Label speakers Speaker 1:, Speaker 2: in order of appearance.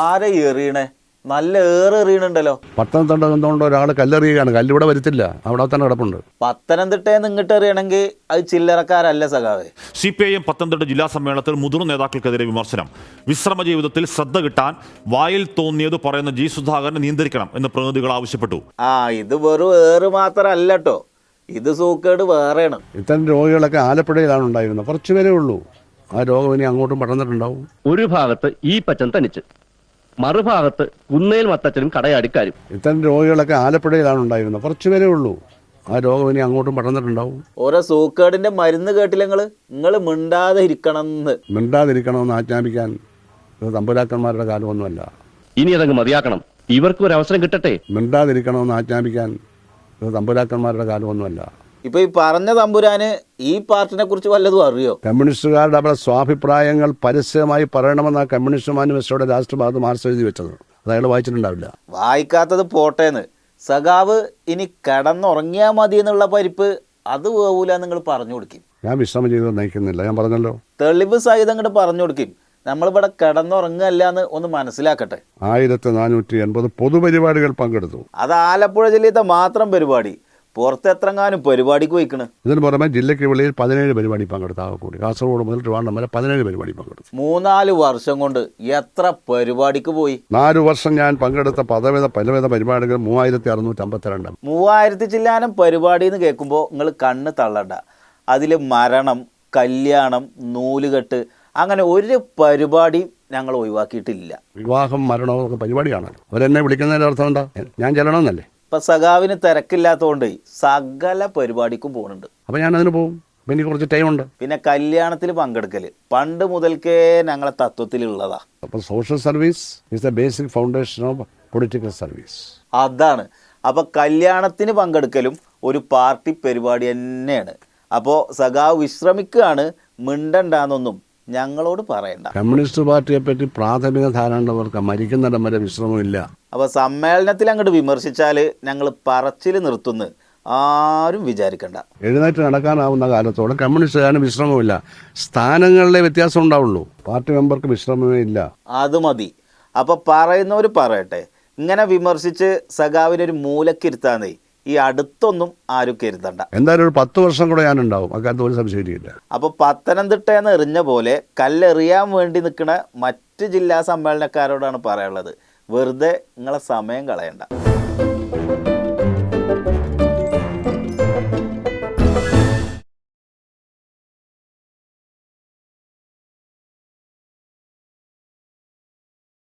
Speaker 1: ആരെ എറിയണേ? നല്ല എറിയണുണ്ടല്ലോ.
Speaker 2: പത്തനംതിട്ട എന്തുകൊണ്ട് ഒരാൾ കല്ലെറിയുകയാണ്. കല്ലിവിടെ വരുത്തില്ല, അവിടെ തന്നെ കിടപ്പുണ്ട്.
Speaker 1: പത്തനംതിട്ടയിൽ ഇങ്ങോട്ട് എറിയണമെങ്കിൽ അത് ചില്ലറക്കാരല്ല സഖാവേ.
Speaker 3: CPIM പത്തനംതിട്ട ജില്ലാ സമ്മേളനത്തിൽ മുതിർന്ന നേതാക്കൾക്കെതിരെ വിമർശനം. വിശ്രമ ജീവിതത്തിൽ ശ്രദ്ധ കിട്ടാൻ വായിൽ തോന്നിയത് പറയുന്ന G. സുധാകരനെ നിയന്ത്രിക്കണം എന്ന് പ്രതിനിധികൾ ആവശ്യപ്പെട്ടു.
Speaker 1: ഇത് വെറും ഏറ് മാത്രമല്ല കേട്ടോ, ഇത് സൂക്കേട് വേറെയാണ്.
Speaker 2: ഇത്തരം രോഗികളൊക്കെ ആലപ്പുഴയിലാണ് ഉണ്ടായിരുന്നത്. കുറച്ചുപേരേ ഉള്ളൂ. ആ രോഗം ഇനി അങ്ങോട്ടും പടർന്നിട്ടുണ്ടാവും.
Speaker 4: ഒരു ഭാഗത്ത് ഈ പച്ചൻ തനിച്ച്, മറുഭാഗത്ത് കുന്നേൽ മത്തച്ഛനും കടയാടിക്കാരും.
Speaker 2: ഇത്തരം രോഗികളൊക്കെ ആലപ്പുഴയിലാണ് ഉണ്ടായിരുന്നത്. കുറച്ചുപേരേ ഉള്ളൂ. ആ രോഗം ഇനി അങ്ങോട്ടും പടർന്നിട്ടുണ്ടാവും.
Speaker 1: ഓരോ സൂക്കേടിന്റെ മരുന്ന് കേട്ടില്ല നിങ്ങൾ മിണ്ടാതെ
Speaker 2: മിണ്ടാതിരിക്കണമെന്ന് ആജ്ഞാപിക്കാൻ തമ്പുരാക്കന്മാരുടെ കാലമൊന്നുമല്ല.
Speaker 4: ഇനി അതങ്ങ് മതിയാക്കണം. ഇവർക്ക് ഒരു അവസരം കിട്ടട്ടെ.
Speaker 2: മിണ്ടാതിരിക്കണമെന്ന് ആജ്ഞാപിക്കാൻ തമ്പുരാക്കന്മാരുടെ കാലമൊന്നുമല്ല.
Speaker 1: ഇപ്പൊ ഈ പറഞ്ഞ തമ്പുരാന് ഈ പാർട്ടിനെ കുറിച്ച് വല്ലതും അറിയോ?
Speaker 2: കമ്മ്യൂണിസ്റ്റുകാരുടെ അവരുടെ സ്വാഭിപ്രായങ്ങൾ പരസ്യമായി പറയണമെന്ന കമ്മ്യൂണിസ്റ്റ് മാനിഫെസ്റ്റോയുടെ രാഷ്ട്രഭാഗത്ത് മാർക്സ് എഴുതി വെച്ചത്. അത് അയാൾ വായിച്ചിട്ടുണ്ടാവില്ല.
Speaker 1: വായിക്കാത്തത് പോട്ടേന്ന്. സഖാവ് ഇനി കിടന്നുറങ്ങിയാ മതി എന്നുള്ള പരിപ്പ് അത് പോകൂല നിങ്ങൾ പറഞ്ഞു കൊടുക്കും.
Speaker 2: ഞാൻ വിശ്രമ ജീവിതം നയിക്കുന്നില്ല, ഞാൻ പറഞ്ഞല്ലോ.
Speaker 1: തെളിവ് സഹിതം അങ്ങോട്ട് പറഞ്ഞു കൊടുക്കും. നമ്മളിവിടെ കിടന്നുറങ്ങല്ല എന്ന് ഒന്ന് മനസ്സിലാക്കട്ടെ.
Speaker 2: 1480 പൊതുപരിപാടികൾ പങ്കെടുത്തു.
Speaker 1: അത് ആലപ്പുഴ ജില്ലത്തെ മാത്രം പരിപാടി. പുറത്തെത്രങ്ങാനും പരിപാടിക്ക് വയ്ക്കണ്.
Speaker 2: ഇതിന് പുറമെ ജില്ലയ്ക്ക് വെളിയിൽ 17 പരിപാടി പങ്കെടുത്തു. കൂടി കാസർഗോഡ് മുതൽ ട്രിവാൻഡ്രം വരെ 17 പരിപാടി പങ്കെടുത്തു.
Speaker 1: 3-4 വർഷം കൊണ്ട് എത്ര പരിപാടിക്ക് പോയി?
Speaker 2: 4 വർഷം ഞാൻ പങ്കെടുത്ത പലവിധ പരിപാടികൾ 3652.
Speaker 1: 3000 ചില്ലാനം പരിപാടി എന്ന് കേൾക്കുമ്പോൾ നിങ്ങൾ കണ്ണ് തള്ളണ്ട. അതിൽ മരണം, കല്യാണം, നൂലുകെട്ട്, അങ്ങനെ ഒരു പരിപാടി ഞങ്ങൾ ഒഴിവാക്കിയിട്ടില്ല.
Speaker 2: വിവാഹം, മരണമൊക്കെ പരിപാടിയാണ്. അവരെന്നെ വിളിക്കുന്നതിൻ്റെ അർത്ഥം എന്താ? ഞാൻ ചെല്ലണമെന്നല്ലേ.
Speaker 1: ഇപ്പൊ സഖാവിന് തിരക്കില്ലാത്തതുകൊണ്ട് സകല പരിപാടിക്കും പോകുന്നുണ്ട്.
Speaker 2: അപ്പം ഞാനതിന് പോകും. അപ്പം എനിക്ക് കുറച്ച് ടൈമുണ്ട്.
Speaker 1: പിന്നെ കല്യാണത്തിൽ പങ്കെടുക്കൽ പണ്ട് മുതൽക്കേ ഞങ്ങളെ തത്വത്തിലുള്ളതാ.
Speaker 2: അപ്പം social service is the basic foundation of political service.
Speaker 1: അതാണ്. അപ്പോൾ കല്യാണത്തിന് പങ്കെടുക്കലും ഒരു പാർട്ടി പരിപാടി തന്നെയാണ്. അപ്പോൾ സഖാവ് വിശ്രമിക്കുകയാണ്, മിണ്ടണ്ടെന്നൊന്നും ഞങ്ങളോട് പറയണ്ട.
Speaker 2: കമ്മ്യൂണിസ്റ്റ് പാർട്ടിയെ പറ്റി പ്രാഥമിക ധാരണവർക്ക് മരിക്കുന്നിടം വരെ വിശ്രമമില്ല.
Speaker 1: അപ്പോൾ സമ്മേളനത്തിൽ അങ്ങോട്ട് വിമർശിച്ചാൽ ഞങ്ങൾ പറച്ചിൽ നിർത്തുന്നു ആരും വിചാരിക്കണ്ട.
Speaker 2: എഴുന്നേറ്റ് നടക്കാനാവുന്ന കാലത്തോളം കമ്മ്യൂണിസ്റ്റുകാരന് വിശ്രമമില്ല. സ്ഥാനങ്ങളിലെ വ്യത്യാസം ഉണ്ടാവുള്ളൂ. പാർട്ടി മെമ്പർക്ക് വിശ്രമമേ ഇല്ല.
Speaker 1: അത് മതി. അപ്പോൾ പറയുന്നവർ പറയട്ടെ. ഇങ്ങനെ വിമർശിച്ച് സഖാവിനൊരു മൂലക്കിരുത്താന്നേ ഈ അടുത്തൊന്നും ആരും കരുതണ്ട.
Speaker 2: എന്തായാലും ഒരു 10 വർഷം കൂടെ ഞാനുണ്ടാവും. അക്കാലത്ത് ഒരു സംശയമില്ല.
Speaker 1: അപ്പോൾ പത്തനംതിട്ടയെന്ന് എറിഞ്ഞ പോലെ കല്ലെറിയാൻ വേണ്ടി നിൽക്കുന്ന മറ്റ് ജില്ലാ സമ്മേളനക്കാരോടാണ് പറയാനുള്ളത്, വെറുതെ നിങ്ങളെ സമയം കളയണ്ട.